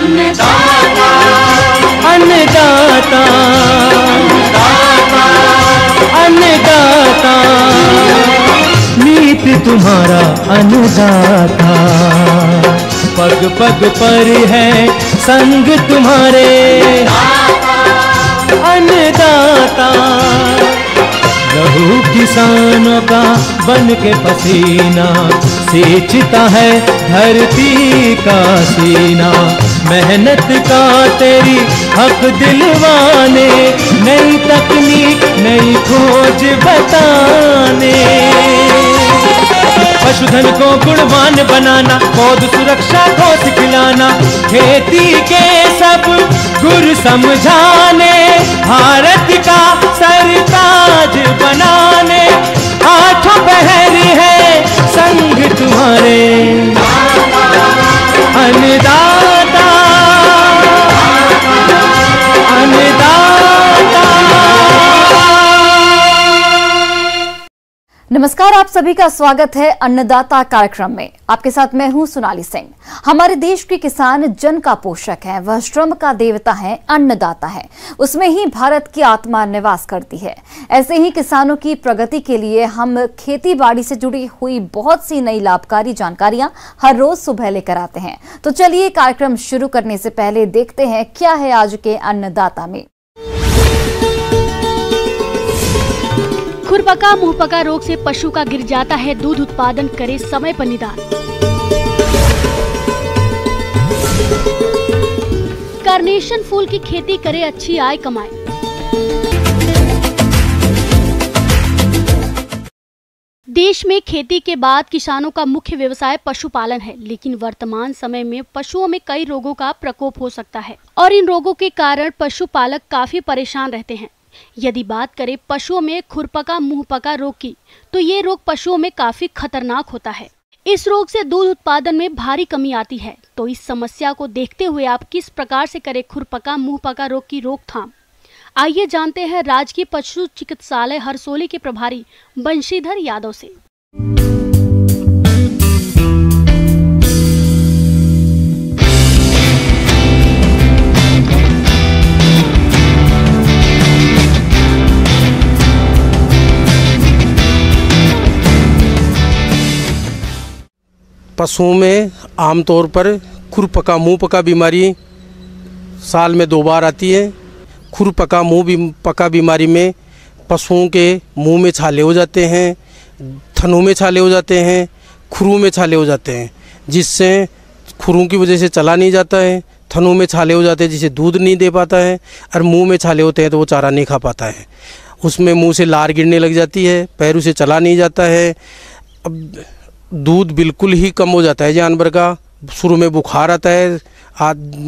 अन्नदाता अन्नदाता अन्नदाता नीत तुम्हारा अन्नदाता, पग पग पर है संग तुम्हारे अन्नदाता। लहू किसानों का बन के पसीना सींचता है धरती का सीना, मेहनत का तेरी हक दिलवाने, नई तकनीक नई खोज बताने। पशुधन को गुणवान बनाना, पौध सुरक्षा को सिखलाना, खेती के सब गुर समझाने, भारत का सरताज बनाने, आठों पहर है संग तुम्हारे अन्नदाता अन्नदाता। नमस्कार, आप सभी का स्वागत है अन्नदाता कार्यक्रम में। आपके साथ मैं हूं सोनाली सिंह। हमारे देश के किसान जन का पोषक है, वह श्रम का देवता है, अन्नदाता है। उसमें ही भारत की आत्मा निवास करती है। ऐसे ही किसानों की प्रगति के लिए हम खेती बाड़ी से जुड़ी हुई बहुत सी नई लाभकारी जानकारियां हर रोज सुबह लेकर आते हैं। तो चलिए कार्यक्रम शुरू करने से पहले देखते हैं क्या है आज के अन्नदाता में। खुरपका मुंहपका रोग से पशु का गिर जाता है दूध उत्पादन, करे समय पर निदान। कार्नेशन फूल की खेती करे, अच्छी आय कमाए। देश में खेती के बाद किसानों का मुख्य व्यवसाय पशुपालन है, लेकिन वर्तमान समय में पशुओं में कई रोगों का प्रकोप हो सकता है और इन रोगों के कारण पशुपालक काफी परेशान रहते हैं। यदि बात करें पशुओं में खुरपका मुंहपका रोग की, तो ये रोग पशुओं में काफी खतरनाक होता है। इस रोग से दूध उत्पादन में भारी कमी आती है। तो इस समस्या को देखते हुए आप किस प्रकार से करें खुरपका मुंहपका रोग की रोकथाम, आइए जानते हैं राजकीय पशु चिकित्सालय हरसोली के प्रभारी बंशीधर यादव से। पशुओं में आमतौर पर खुरपका मुंहपका बीमारी साल में 2 बार आती है। खुरपका मुंहपका बीमारी में पशुओं के मुंह में छाले हो जाते हैं, थनों में छाले हो जाते हैं, खुरों में छाले हो जाते हैं, जिससे खुरों की वजह से चला नहीं जाता है, थनों में छाले हो जाते हैं जिससे दूध नहीं दे पाता है, और मुंह में छाले होते हैं तो वो चारा नहीं खा पाता है। उसमें मुंह से लार गिरने लग जाती है, पैरों से चला नहीं जाता है। अब दूध बिल्कुल ही कम हो जाता है जानवर का। शुरू में बुखार आता है,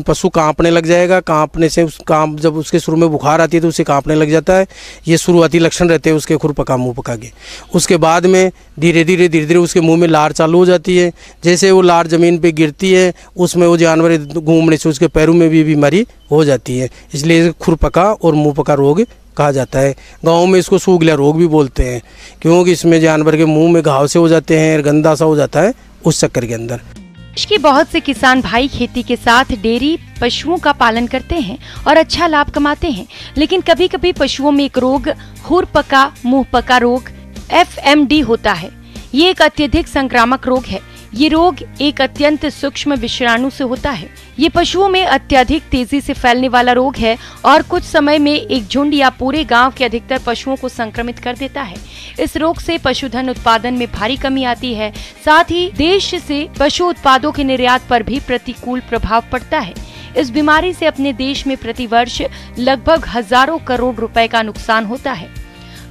पशु कांपने लग जाएगा, कांपने से जब उसके शुरू में बुखार आती है तो उसे कांपने लग जाता है। ये शुरुआती लक्षण रहते हैं उसके खुरपका मुंहपका के। उसके बाद में धीरे धीरे उसके मुंह में लार चालू हो जाती है। जैसे वो लार ज़मीन पे गिरती है उसमें वो जानवर घूमने से उसके पैरों में भी बीमारी हो जाती है। इसलिए खुरपका और मुंहपका रोग कहा जाता है। गाँव में इसको सूगला रोग भी बोलते हैं, क्योंकि इसमें जानवर के मुंह में घाव से हो जाते हैं, गंदा सा हो जाता है उस चक्कर के अंदर। देश के बहुत से किसान भाई खेती के साथ डेयरी पशुओं का पालन करते हैं और अच्छा लाभ कमाते हैं, लेकिन कभी कभी पशुओं में एक रोग खुरपका मुंहपका रोग FMD होता है। ये एक अत्यधिक संक्रामक रोग है। ये रोग एक अत्यंत सूक्ष्म विषाणु से होता है। ये पशुओं में अत्यधिक तेजी से फैलने वाला रोग है और कुछ समय में एक झुंड या पूरे गांव के अधिकतर पशुओं को संक्रमित कर देता है। इस रोग से पशुधन उत्पादन में भारी कमी आती है, साथ ही देश से पशु उत्पादों के निर्यात पर भी प्रतिकूल प्रभाव पड़ता है। इस बीमारी से अपने देश में प्रतिवर्ष लगभग हजारों करोड़ रुपए का नुकसान होता है।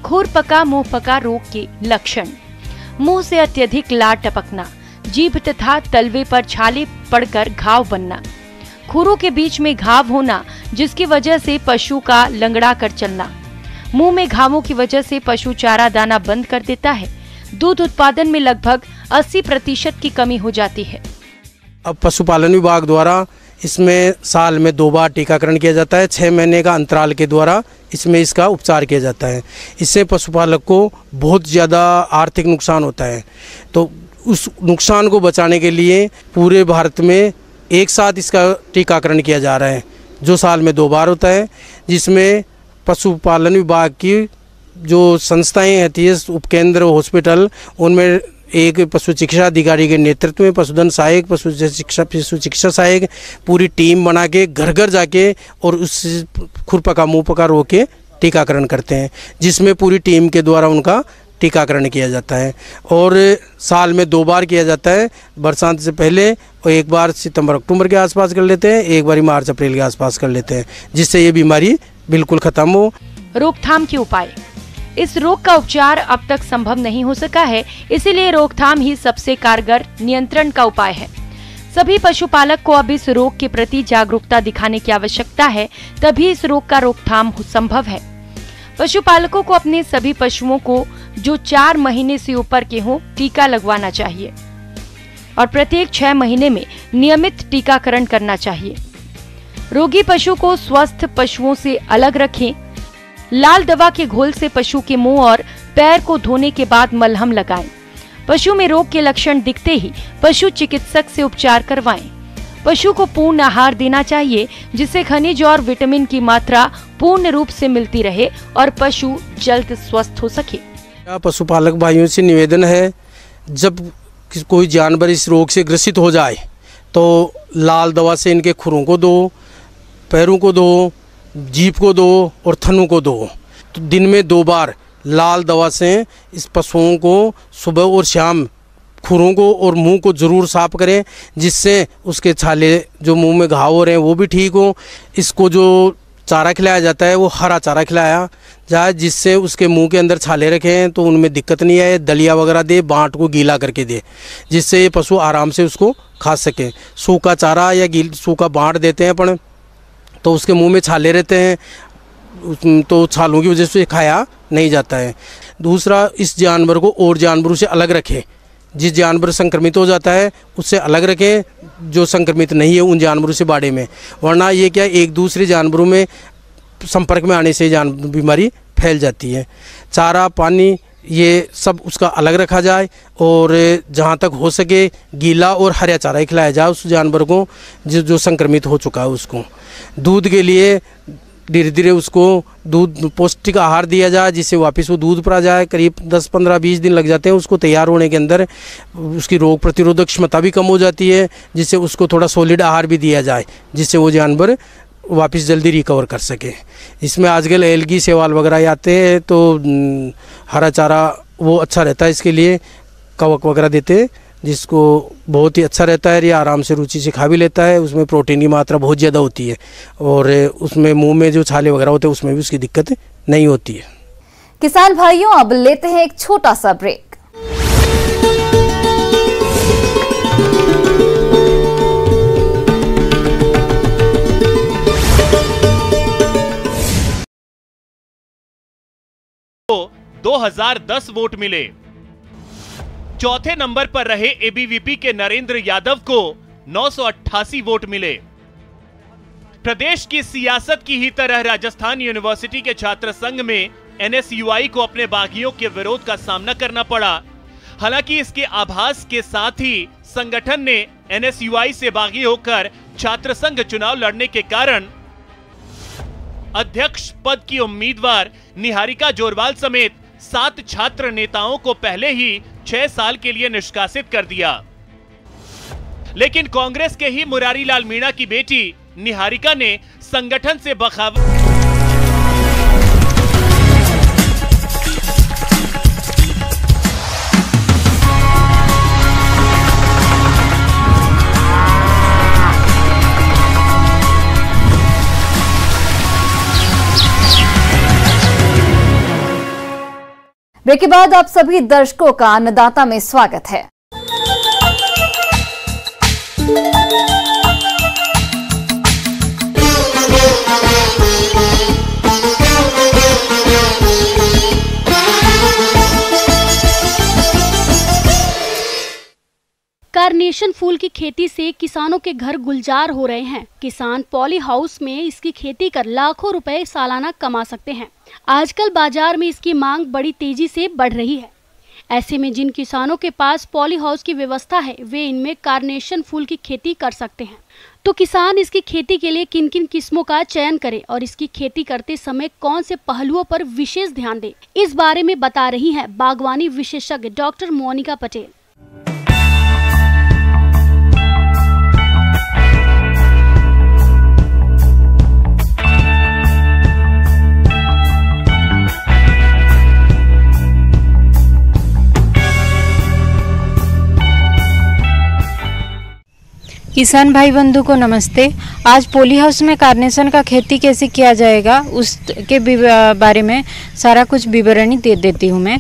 खुरपका मुंहपका रोग के लक्षण: मुंह से अत्यधिक लार टपकना, जीभ तथा तलवे पर छाले पड़कर घाव बनना, खुरों के बीच में घाव होना जिसकी वजह से पशु का लंगड़ा कर चलना, मुंह में घावों की वजह से पशु चारा दाना बंद कर देता है। दूध उत्पादन में लगभग 80% की कमी हो जाती है। अब पशुपालन विभाग द्वारा इसमें साल में 2 बार टीकाकरण किया जाता है। 6 महीने का अंतराल के द्वारा इसमें इसका उपचार किया जाता है। इससे पशुपालक को बहुत ज़्यादा आर्थिक नुकसान होता है। तो उस नुकसान को बचाने के लिए पूरे भारत में एक साथ इसका टीकाकरण किया जा रहा है, जो साल में 2 बार होता है, जिसमें पशुपालन विभाग की जो संस्थाएं होती है, उपकेंद्र, हॉस्पिटल, उनमें एक पशु चिकित्सा अधिकारी के नेतृत्व में पशुधन सहायक, पशु चिकित्सा सहायक पूरी टीम बना के घर घर जाके और उस खुरपका मुंहपका रोग के टीकाकरण करते हैं, जिसमें पूरी टीम के द्वारा उनका टीकाकरण किया जाता है। और साल में 2 बार किया जाता है, बरसात से पहले, और एक बार सितंबर अक्टूबर के आसपास कर लेते हैं, एक बार मार्च अप्रैल के आसपास कर लेते हैं, जिससे ये बीमारी बिल्कुल खत्म हो। रोकथाम के उपाय। इस रोग का उपचार अब तक संभव नहीं हो सका है, इसीलिए रोकथाम ही सबसे कारगर नियंत्रण का उपाय है। सभी पशुपालक को अब इस रोग के प्रति जागरूकता दिखाने की आवश्यकता है, तभी इस रोग का रोकथाम संभव है। पशुपालकों को अपने सभी पशुओं को जो 4 महीने से ऊपर के हों टीका लगवाना चाहिए और प्रत्येक 6 महीने में नियमित टीकाकरण करना चाहिए। रोगी पशु को स्वस्थ पशुओं से अलग रखें। लाल दवा के घोल से पशु के मुंह और पैर को धोने के बाद मलहम लगाएं। पशु में रोग के लक्षण दिखते ही पशु चिकित्सक से उपचार करवाएं। पशु को पूर्ण आहार देना चाहिए, जिससे खनिज और विटामिन की मात्रा पूर्ण रूप से मिलती रहे और पशु जल्द स्वस्थ हो सके। पशुपालक भाइयों से निवेदन है, जब कोई जानवर इस रोग से ग्रसित हो जाए तो लाल दवा से इनके खुरों को दो, पैरों को दो, जीभ को दो और थनों को दो। तो दिन में 2 बार लाल दवा से इस पशुओं को सुबह और शाम खुरों को और मुंह को ज़रूर साफ करें, जिससे उसके छाले जो मुंह में घाव हो रहे हैं वो भी ठीक हो। इसको जो चारा खिलाया जाता है वो हरा चारा खिलाया जाए, जिससे उसके मुंह के अंदर छाले रखें तो उनमें दिक्कत नहीं आए। दलिया वगैरह दे, बाँट को गीला करके दे, जिससे ये पशु आराम से उसको खा सके। सूखा चारा या सूखा बाँट देते हैं अपन, तो उसके मुंह में छाले रहते हैं, तो छालों की वजह से खाया नहीं जाता है। दूसरा, इस जानवर को और जानवरों से अलग रखें। जिस जानवर संक्रमित हो जाता है उससे अलग रखें, जो संक्रमित नहीं है उन जानवरों से बाड़े में, वरना ये क्या एक दूसरे जानवरों में संपर्क में आने से बीमारी फैल जाती है। चारा, पानी, ये सब उसका अलग रखा जाए और जहाँ तक हो सके गीला और हरा चारा ही खिलाया जाए उस जानवर को जो संक्रमित हो चुका है उसको। दूध के लिए धीरे धीरे उसको दूध पौष्टिक आहार दिया जाए, जिससे वापस वो दूध पर आ जाए। करीब 10, 15, 20 दिन लग जाते हैं उसको तैयार होने के अंदर। उसकी रोग प्रतिरोधक क्षमता भी कम हो जाती है, जिससे उसको थोड़ा सॉलिड आहार भी दिया जाए, जिससे वो जानवर वापस जल्दी रिकवर कर सके। इसमें आजकल एलगी सेवाल वगैरह आते हैं, तो हरा चारा वो अच्छा रहता है इसके लिए। कवक वगैरह देते हैं, जिसको बहुत ही अच्छा रहता है, ये आराम से रुचि से खा भी लेता है। उसमें प्रोटीन की मात्रा बहुत ज़्यादा होती है और उसमें मुंह में जो छाले वगैरह होते हैं उसमें भी उसकी दिक्कत नहीं होती है। किसान भाइयों, अब लेते हैं एक छोटा सा ब्रेक। तो 2010 वोट मिले। चौथे नंबर पर रहे एबीवीपी के नरेंद्र यादव को 988 वोट मिले। प्रदेश की सियासत की ही तरह राजस्थान यूनिवर्सिटी के छात्र संघ में एनएसयूआई को अपने बागियों के विरोध का सामना करना पड़ा। हालांकि इसके आभास के साथ ही संगठन ने एनएसयूआई से बागी होकर छात्र संघ चुनाव लड़ने के कारण अध्यक्ष पद की उम्मीदवार निहारिका जोरवाल समेत 7 छात्र नेताओं को पहले ही 6 साल के लिए निष्कासित कर दिया। लेकिन कांग्रेस के ही मुरारी लाल मीणा की बेटी निहारिका ने संगठन से बगावत ब्रेक के बाद आप सभी दर्शकों का अन्नदाता में स्वागत है। कार्नेशन फूल की खेती से किसानों के घर गुलजार हो रहे हैं। किसान पॉली हाउस में इसकी खेती कर लाखों रुपए सालाना कमा सकते हैं। आजकल बाजार में इसकी मांग बड़ी तेजी से बढ़ रही है। ऐसे में जिन किसानों के पास पॉली हाउस की व्यवस्था है वे इनमें कार्नेशन फूल की खेती कर सकते हैं। तो किसान इसकी खेती के लिए किन किन किस्मों का चयन करें और इसकी खेती करते समय कौन से पहलुओं पर विशेष ध्यान दें, इस बारे में बता रही हैं बागवानी विशेषज्ञ डॉक्टर मोनिका पटेल। किसान भाई बंधु को नमस्ते। आज पॉली हाउस में कार्नेशन का खेती कैसे किया जाएगा उसके बारे में सारा कुछ विवरणी दे देती हूँ मैं।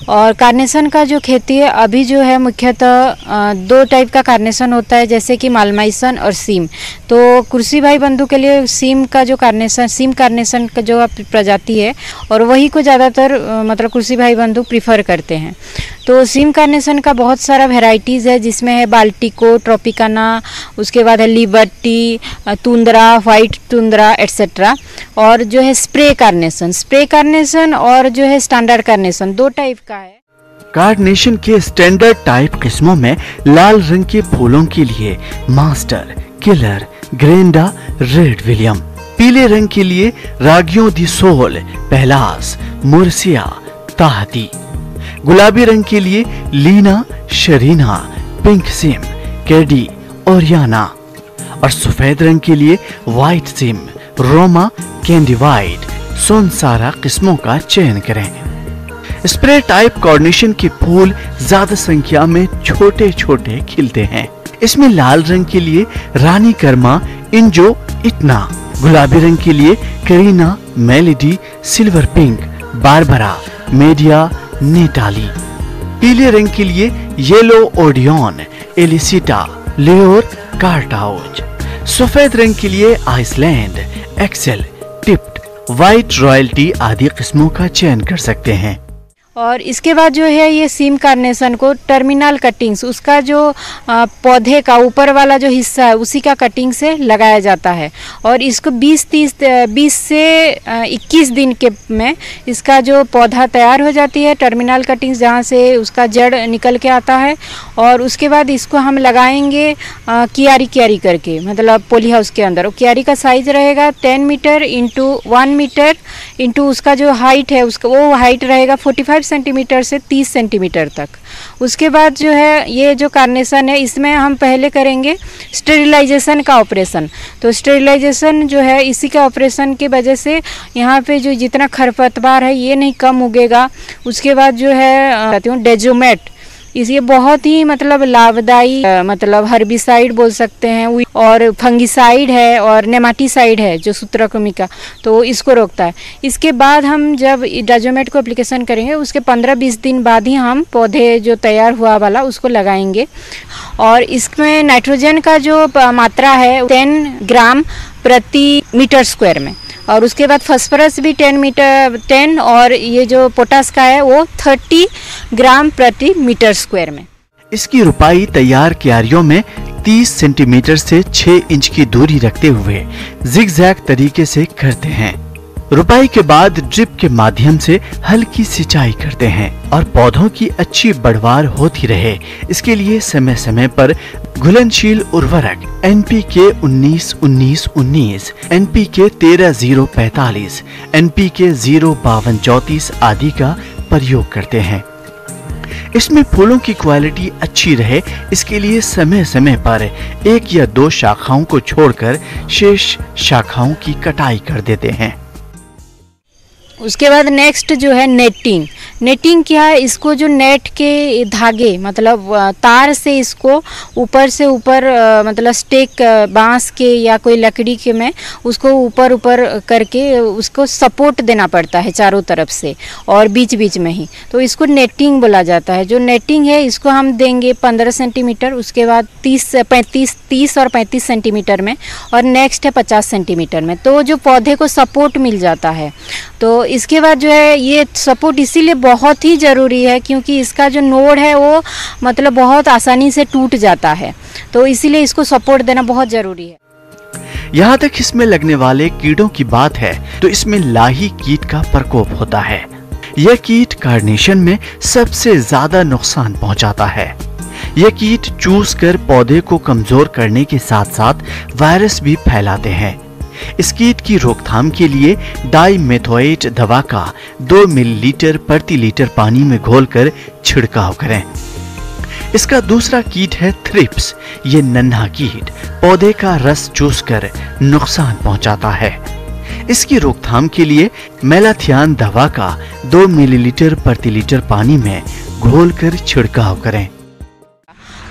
और कार्नेशन का जो खेती है अभी जो है मुख्यतः दो टाइप का कार्नेशन होता है, जैसे कि मालमाइसन और सीम। तो कृषि भाई बंधु के लिए सीम का जो कार्नेशन, सीम कार्नेशन का जो प्रजाति है और वही को ज़्यादातर मतलब कृषि भाई बंधु प्रीफर करते हैं। तो सीम कार्नेशन का बहुत सारा वेराइटीज़ है, जिसमें है बाल्टिको, ट्रॉपिकाना, उसके बाद है liberty, tundra, white tundra etcetera. और जो है स्प्रे कार्नेशन और जो है स्टैंडर्ड कार्नेशन, दो टाइप का है। कार्नेशन के स्टैंडर्ड टाइप किस्मों में लाल रंग के फूलों के लिए मास्टर, किलर, ग्रेंडा, रेड विलियम। पीले रंग के लिए रागियों दी सोल, पहलास, मुर्सिया, ताहती। गुलाबी रंग के लिए Leena, Sharina, Pink Sim, Caddy, Oriana. और सफेद रंग के लिए White Sim, Roma, Candy White, Sonsara किस्मों का चयन करें। स्प्रे टाइप कार्नेशन के फूल ज्यादा संख्या में छोटे छोटे खिलते हैं। इसमें लाल रंग के लिए रानी कर्मा, इंजो, इतना। गुलाबी रंग के लिए Kareena, Melody, Silver Pink, Barbara, Media, Natalie. पीले रंग के लिए येलो ओडियन, एलिसिटा, लेओर, कार्टाउज। सफेद रंग के लिए Iceland, excel, tipped, white royalty आदि किस्मों का चयन कर सकते हैं। और इसके बाद जो है ये सीम कार्नेशन को टर्मिनल कटिंग्स, उसका जो पौधे का ऊपर वाला जो हिस्सा है उसी का कटिंग से लगाया जाता है। और इसको 20 से 21 दिन के में इसका जो पौधा तैयार हो जाती है, टर्मिनल कटिंग्स जहाँ से उसका जड़ निकल के आता है। और उसके बाद इसको हम लगाएंगे क्यारी करके, मतलब पॉली हाउस के अंदर। क्यारी का साइज रहेगा 10 मीटर इंटू 1 मीटर इंटू उसका जो हाइट है उसका वो हाइट रहेगा 45 सेंटीमीटर से 30 सेंटीमीटर तक। उसके बाद जो है ये जो कार्नेशन है इसमें हम पहले करेंगे स्टेरिलाइजेशन का ऑपरेशन। तो स्टेरिलाइजेशन जो है इसी का ऑपरेशन की वजह से यहाँ पे जो जितना खरपतवार है ये नहीं कम उगेगा। उसके बाद जो है डेजोमेट, ये बहुत ही मतलब लाभदायी मतलब हर्बिसाइड बोल सकते हैं, और फंगिसाइड है और नेमाटीसाइड है जो सूत्रकृमिका, तो इसको रोकता है। इसके बाद हम जब डाइजोमेट को एप्लीकेशन करेंगे उसके 15-20 दिन बाद ही हम पौधे जो तैयार हुआ वाला उसको लगाएंगे। और इसमें नाइट्रोजन का जो मात्रा है 10 ग्राम प्रति मीटर स्क्वायर में। और उसके बाद फास्फोरस भी 10 और ये जो पोटास का है वो 30 ग्राम प्रति मीटर स्क्वायर में। इसकी रुपाई तैयार क्यारियों में 30 सेंटीमीटर से 6 इंच की दूरी रखते हुए जिगजैग तरीके से करते हैं। रुपाई के बाद ड्रिप के माध्यम से हल्की सिंचाई करते हैं और पौधों की अच्छी बढ़वार होती रहे, इसके लिए समय समय पर घुलनशील उर्वरक NPK 19-19-19, NPK 13-0-45, NPK 0-52-34 आदि का प्रयोग करते हैं। इसमें फूलों की क्वालिटी अच्छी रहे, इसके लिए समय समय पर 1 या 2 शाखाओं को छोड़कर शेष शाखाओं की कटाई कर देते हैं। उसके बाद नेक्स्ट जो है नेटिंग क्या है, इसको जो नेट के धागे मतलब तार से इसको ऊपर से ऊपर मतलब स्टेक बांस के या कोई लकड़ी के में उसको ऊपर करके उसको सपोर्ट देना पड़ता है चारों तरफ से और बीच बीच में ही, तो इसको नेटिंग बोला जाता है। जो नेटिंग है इसको हम देंगे 15 सेंटीमीटर, उसके बाद 30 और 35 सेंटीमीटर में, और नेक्स्ट है 50 सेंटीमीटर में, तो जो पौधे को सपोर्ट मिल जाता है। तो इसके बाद जो है ये सपोर्ट इसीलिए बहुत ही ज़रूरी है क्योंकि इसका जो नोड है वो मतलब बहुत आसानी से टूट जाता है, तो इसीलिए इसको सपोर्ट देना बहुत ज़रूरी है। यहाँ तक इसमें लगने वाले कीड़ों की बात है तो इसमें लाही कीट का प्रकोप होता है। यह कीट कार्नेशन में सबसे ज्यादा नुकसान पहुंचाता है। यह कीट चूस कर पौधे को कमजोर करने के साथ साथ वायरस भी फैलाते हैं। इस कीट की रोकथाम के लिए डाइमेथोएट दवा का 2 मिलीलीटर प्रति लीटर पानी में घोलकर छिड़काव करें। इसका दूसरा कीट है थ्रिप्स। ये नन्हा कीट पौधे का रस चूसकर नुकसान पहुंचाता है। इसकी रोकथाम के लिए मेलाथियान दवा का 2 मिलीलीटर प्रति लीटर पानी में घोलकर छिड़काव करें।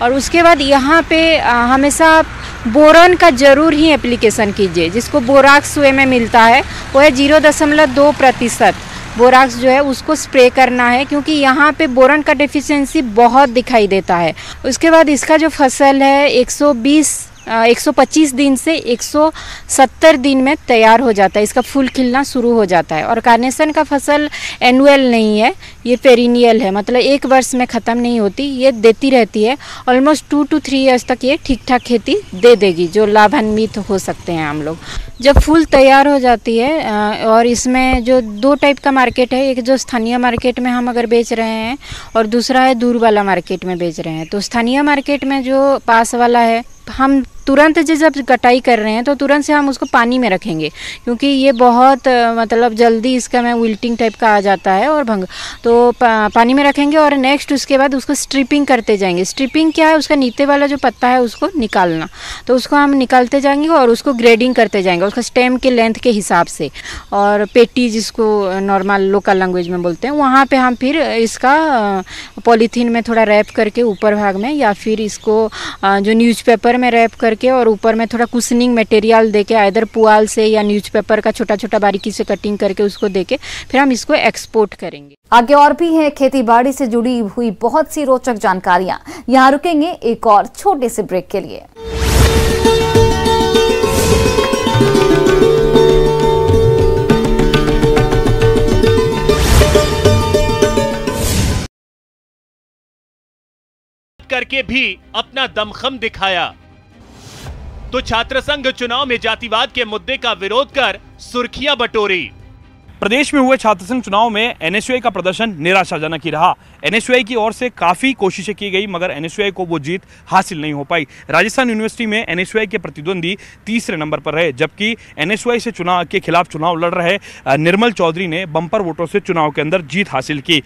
और उसके बाद यहाँ पे हमेशा बोरॉन का जरूर ही एप्लीकेशन कीजिए, जिसको बोराक्स वे में मिलता है, वो है 0.2% बोराक्स जो है उसको स्प्रे करना है, क्योंकि यहाँ पे बोरॉन का डेफिशिएंसी बहुत दिखाई देता है। उसके बाद इसका जो फसल है 125 दिन से 170 दिन में तैयार हो जाता है, इसका फूल खिलना शुरू हो जाता है। और कार्नेशन का फसल एनुअल नहीं है, ये पेरिनियल है, मतलब 1 वर्ष में ख़त्म नहीं होती, ये देती रहती है। ऑलमोस्ट 2 to 3 ईयर्स तक ये ठीक ठाक खेती दे देगी, जो लाभान्वित हो सकते हैं हम लोग। जब फूल तैयार हो जाती है और इसमें जो 2 टाइप का मार्केट है, एक जो स्थानीय मार्केट में हम अगर बेच रहे हैं और दूसरा है दूर वाला मार्केट में बेच रहे हैं। तो स्थानीय मार्केट में जो पास वाला है, हम तुरंत जब कटाई कर रहे हैं तो तुरंत से हम उसको पानी में रखेंगे, क्योंकि ये बहुत मतलब जल्दी इसका में विल्टिंग टाइप का आ जाता है और भंग, तो पानी में रखेंगे। और नेक्स्ट उसके बाद उसको स्ट्रिपिंग करते जाएंगे। स्ट्रिपिंग क्या है, उसका नीचे वाला जो पत्ता है उसको निकालना, तो उसको हम निकालते जाएंगे और उसको ग्रेडिंग करते जाएंगे उसका स्टेम के लेंथ के हिसाब से। और पेटी जिसको नॉर्मल लोकल लैंग्वेज में बोलते हैं, वहाँ पे हम फिर इसका पॉलीथीन में थोड़ा रैप करके ऊपर भाग में, या फिर इसको जो न्यूज़पेपर में रैप करके और ऊपर में थोड़ा कुशनिंग मटेरियल देके, आइदर पुआल से या न्यूज़पेपर का छोटा छोटा बारीकी से कटिंग करके उसको देके फिर हम इसको एक्सपोर्ट करेंगे। आगे और भी है खेती बाड़ी से जुड़ी हुई बहुत सी रोचक जानकारियां। यहाँ रुकेंगे एक और छोटे से ब्रेक के लिए। करके भी अपना दमखम दिखाया तो छात्र संघ चुनाव में जातिवाद के मुद्दे का विरोध कर सुर्खियां बटोरी। प्रदेश में हुए छात्र संघ चुनाव में एनएसयूआई का प्रदर्शन निराशाजनक ही रहा। एनएसयूआई की ओर से काफी कोशिशें की गई, मगर एनएसयूआई को वो जीत हासिल नहीं हो पाई। राजस्थान यूनिवर्सिटी में एनएसयूआई के प्रतिद्वंदी तीसरे नंबर पर रहे, जबकि एनएसयूआई से चुनाव के खिलाफ चुनाव लड़ रहे निर्मल चौधरी ने बम्पर वोटों से चुनाव के अंदर जीत हासिल की।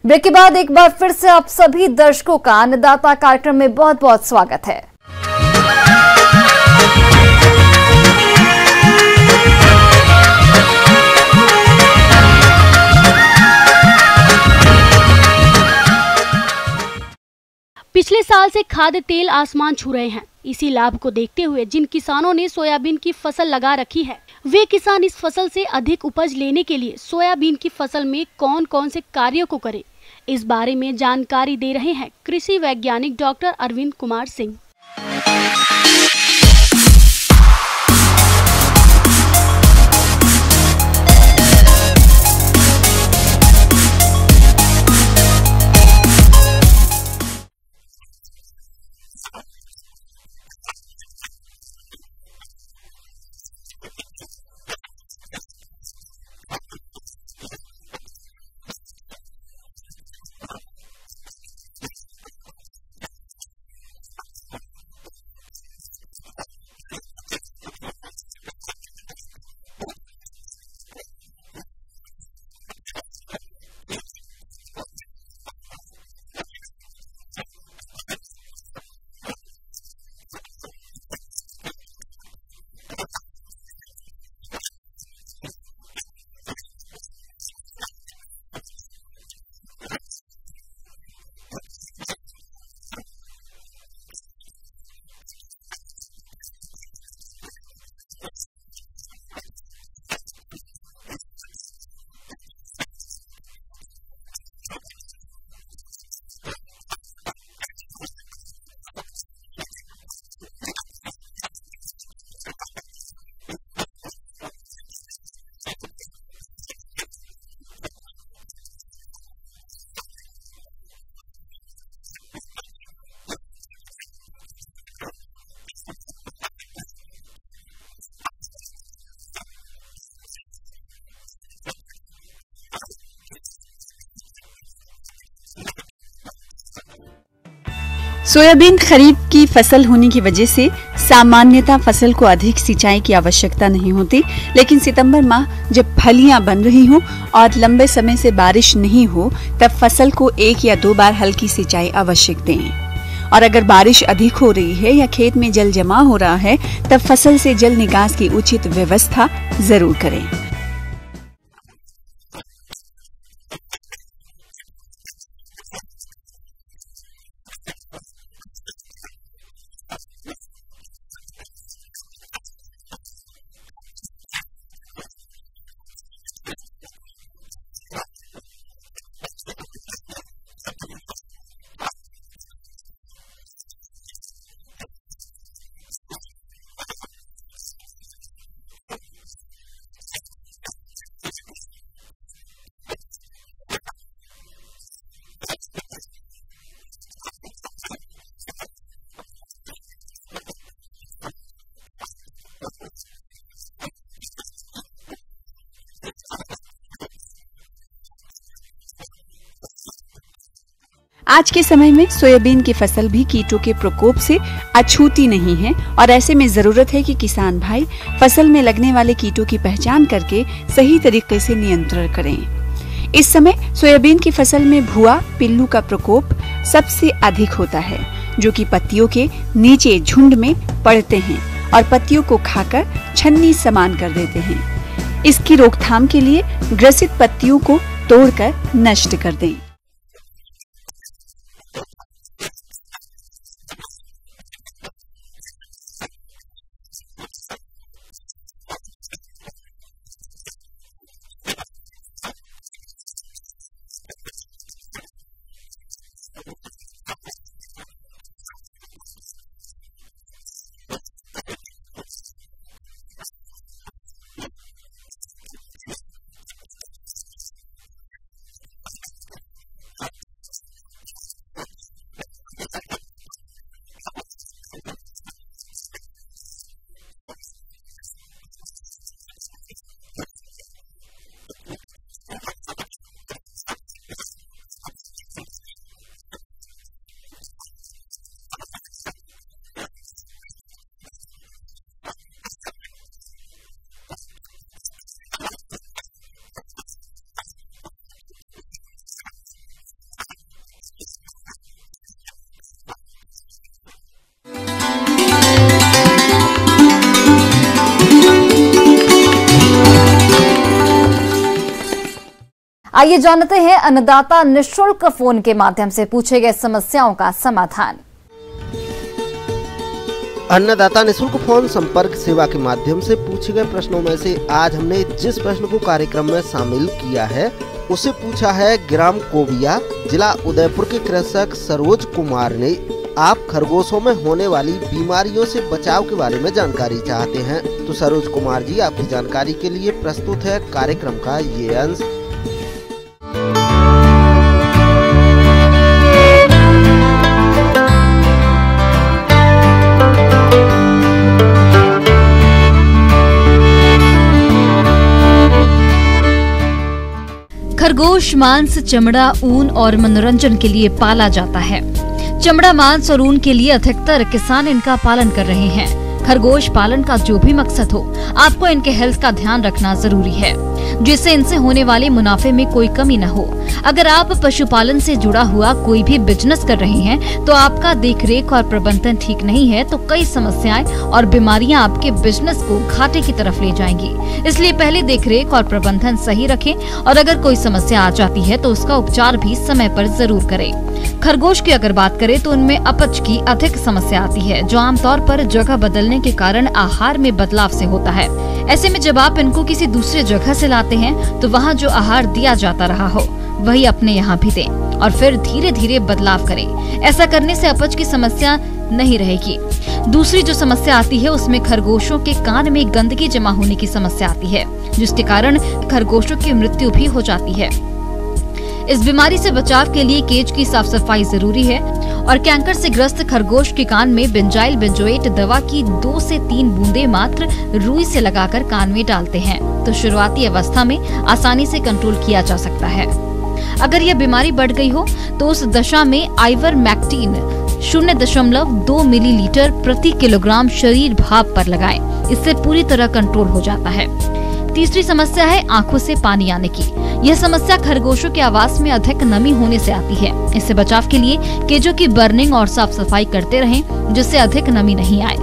ब्रेक के बाद एक बार फिर से आप सभी दर्शकों का अन्नदाता कार्यक्रम में बहुत बहुत स्वागत है। पिछले साल से खाद्य तेल आसमान छू रहे हैं। इसी लाभ को देखते हुए जिन किसानों ने सोयाबीन की फसल लगा रखी है, वे किसान इस फसल से अधिक उपज लेने के लिए सोयाबीन की फसल में कौन कौन से कार्यों को करें, इस बारे में जानकारी दे रहे हैं कृषि वैज्ञानिक डॉक्टर अरविंद कुमार सिंह। सोयाबीन खरीफ की फसल होने की वजह से सामान्यतः फसल को अधिक सिंचाई की आवश्यकता नहीं होती, लेकिन सितंबर माह जब फलियां बन रही हों और लंबे समय से बारिश नहीं हो तब फसल को 1 या 2 बार हल्की सिंचाई आवश्यक दें। और अगर बारिश अधिक हो रही है या खेत में जल जमा हो रहा है तब फसल से जल निकास की उचित व्यवस्था जरूर करें। आज के समय में सोयाबीन की फसल भी कीटों के प्रकोप से अछूती नहीं है और ऐसे में जरूरत है कि किसान भाई फसल में लगने वाले कीटों की पहचान करके सही तरीके से नियंत्रण करें। इस समय सोयाबीन की फसल में भुआ पिल्लू का प्रकोप सबसे अधिक होता है, जो कि पत्तियों के नीचे झुंड में पड़ते हैं और पत्तियों को खाकर छन्नी समान कर देते हैं। इसकी रोकथाम के लिए ग्रसित पत्तियों को तोड़कर नष्ट कर दें। आइए जानते हैं अन्नदाता निःशुल्क फोन के माध्यम से पूछे गए समस्याओं का समाधान। अन्नदाता निःशुल्क फोन संपर्क सेवा के माध्यम से पूछे गए प्रश्नों में से आज हमने जिस प्रश्न को कार्यक्रम में शामिल किया है उसे पूछा है ग्राम कोबिया, जिला उदयपुर के कृषक सरोज कुमार ने। आप खरगोशों में होने वाली बीमारियों से बचाव के बारे में जानकारी चाहते हैं, तो सरोज कुमार जी आपकी जानकारी के लिए प्रस्तुत है कार्यक्रम का ये अंश। खरगोश मांस, चमड़ा, ऊन और मनोरंजन के लिए पाला जाता है। चमड़ा, मांस और ऊन के लिए अधिकतर किसान इनका पालन कर रहे हैं। खरगोश पालन का जो भी मकसद हो, आपको इनके हेल्थ का ध्यान रखना जरूरी है, जिससे इनसे होने वाले मुनाफे में कोई कमी न हो। अगर आप पशुपालन से जुड़ा हुआ कोई भी बिजनेस कर रहे हैं तो आपका देखरेख और प्रबंधन ठीक नहीं है तो कई समस्याएं और बीमारियां आपके बिजनेस को घाटे की तरफ ले जाएंगी। इसलिए पहले देखरेख और प्रबंधन सही रखें और अगर कोई समस्या आ जाती है तो उसका उपचार भी समय पर जरूर करें। खरगोश की अगर बात करें तो उनमें अपच की अधिक समस्या आती है, जो आमतौर पर जगह बदलने के कारण आहार में बदलाव से होता है। ऐसे में जब आप इनको किसी दूसरे जगह से लाते हैं तो वहाँ जो आहार दिया जाता रहा हो वही अपने यहाँ भी दें और फिर धीरे धीरे बदलाव करें। ऐसा करने से अपच की समस्या नहीं रहेगी। दूसरी जो समस्या आती है उसमें खरगोशों के कान में गंदगी जमा होने की समस्या आती है, जिसके कारण खरगोशों की मृत्यु भी हो जाती है। इस बीमारी से बचाव के लिए केज की साफ सफाई जरूरी है और कैंकर से ग्रस्त खरगोश के कान में बेंजाइल बेंजोएट दवा की 2 से 3 बूंदे मात्र रुई से लगाकर कान में डालते हैं तो शुरुआती अवस्था में आसानी से कंट्रोल किया जा सकता है। अगर यह बीमारी बढ़ गई हो तो उस दशा में आइवरमेक्टिन 0.2 मिलीलीटर प्रति किलोग्राम शरीर भाप पर लगाएं। इससे पूरी तरह कंट्रोल हो जाता है। तीसरी समस्या है आंखों से पानी आने की। यह समस्या खरगोशों के आवास में अधिक नमी होने से आती है। इससे बचाव के लिए केजों की बर्निंग और साफ सफाई करते रहें, जिससे अधिक नमी नहीं आए।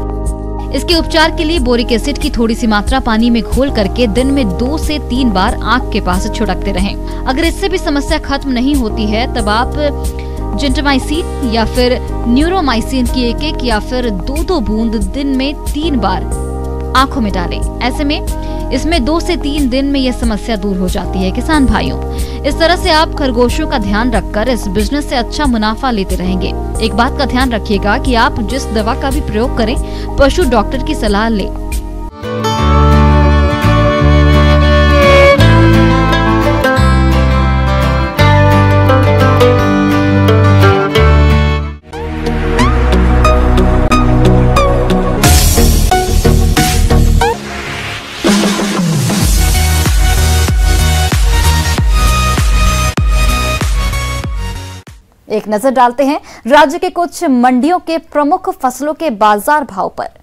इसके उपचार के लिए बोरिक एसिड की थोड़ी सी मात्रा पानी में घोल करके दिन में 2 से 3 बार आंख के पास छिड़कते रहें। अगर इससे भी समस्या खत्म नहीं होती है तब आप जिंटामाइसिन या फिर न्यूरोमाइसिन की 1-1 या फिर 2-2 बूंद दिन में 3 बार आंखों में डालें। ऐसे में इसमें 2 से 3 दिन में यह समस्या दूर हो जाती है। किसान भाइयों, इस तरह से आप खरगोशों का ध्यान रखकर इस बिजनेस से अच्छा मुनाफा लेते रहेंगे। एक बात का ध्यान रखिएगा कि आप जिस दवा का भी प्रयोग करें, पशु डॉक्टर की सलाह लें। एक नजर डालते हैं राज्य के कुछ मंडियों के प्रमुख फसलों के बाजार भाव पर।